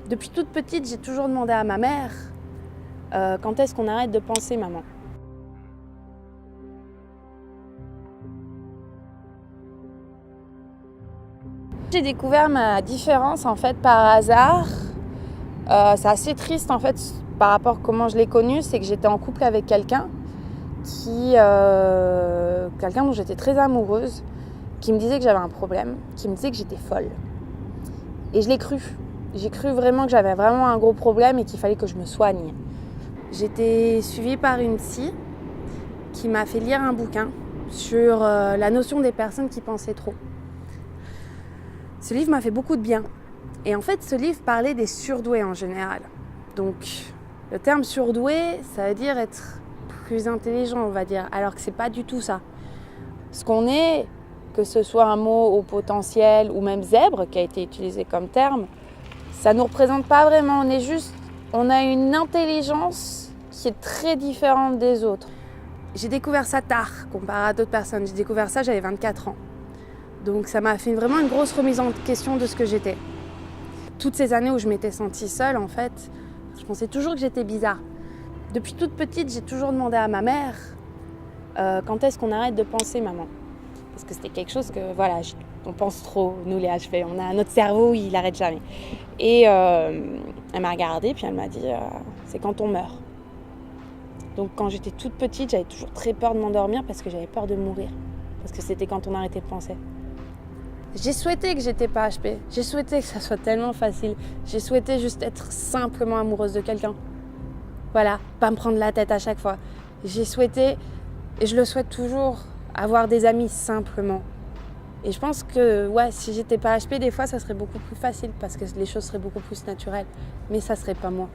Depuis toute petite, j'ai toujours demandé à ma mère quand est-ce qu'on arrête de penser maman. J'ai découvert ma différence en fait par hasard. C'est assez triste en fait par rapport à comment je l'ai connu, c'est que j'étais en couple avec quelqu'un dont j'étais très amoureuse, qui me disait que j'avais un problème, qui me disait que j'étais folle. Et je l'ai cru. J'ai cru vraiment que j'avais vraiment un gros problème et qu'il fallait que je me soigne. J'étais suivie par une psy qui m'a fait lire un bouquin sur la notion des personnes qui pensaient trop. Ce livre m'a fait beaucoup de bien. Et en fait, ce livre parlait des surdoués en général. Donc, le terme surdoué, ça veut dire être plus intelligent, on va dire, alors que c'est pas du tout ça. Ce qu'on est, que ce soit un mot au potentiel ou même zèbre, qui a été utilisé comme terme, ça nous représente pas vraiment. On a une intelligence qui est très différente des autres. J'ai découvert ça tard, comparé à d'autres personnes. J'ai découvert ça, j'avais 24 ans. Donc ça m'a fait vraiment une grosse remise en question de ce que j'étais. Toutes ces années où je m'étais sentie seule, en fait, je pensais toujours que j'étais bizarre. Depuis toute petite, j'ai toujours demandé à ma mère quand est-ce qu'on arrête de penser maman. Parce que c'était quelque chose que, voilà, on pense trop, nous les HP. On a notre cerveau, il n'arrête jamais. Et elle m'a regardée, puis elle m'a dit c'est quand on meurt. Donc quand j'étais toute petite, j'avais toujours très peur de m'endormir parce que j'avais peur de mourir. Parce que c'était quand on arrêtait de penser. J'ai souhaité que j'étais pas HP. J'ai souhaité que ça soit tellement facile. J'ai souhaité juste être simplement amoureuse de quelqu'un. Voilà, pas me prendre la tête à chaque fois. J'ai souhaité, et je le souhaite toujours, avoir des amis simplement. Et je pense que si j'étais pas HP, des fois ça serait beaucoup plus facile parce que les choses seraient beaucoup plus naturelles. Mais ça serait pas moi.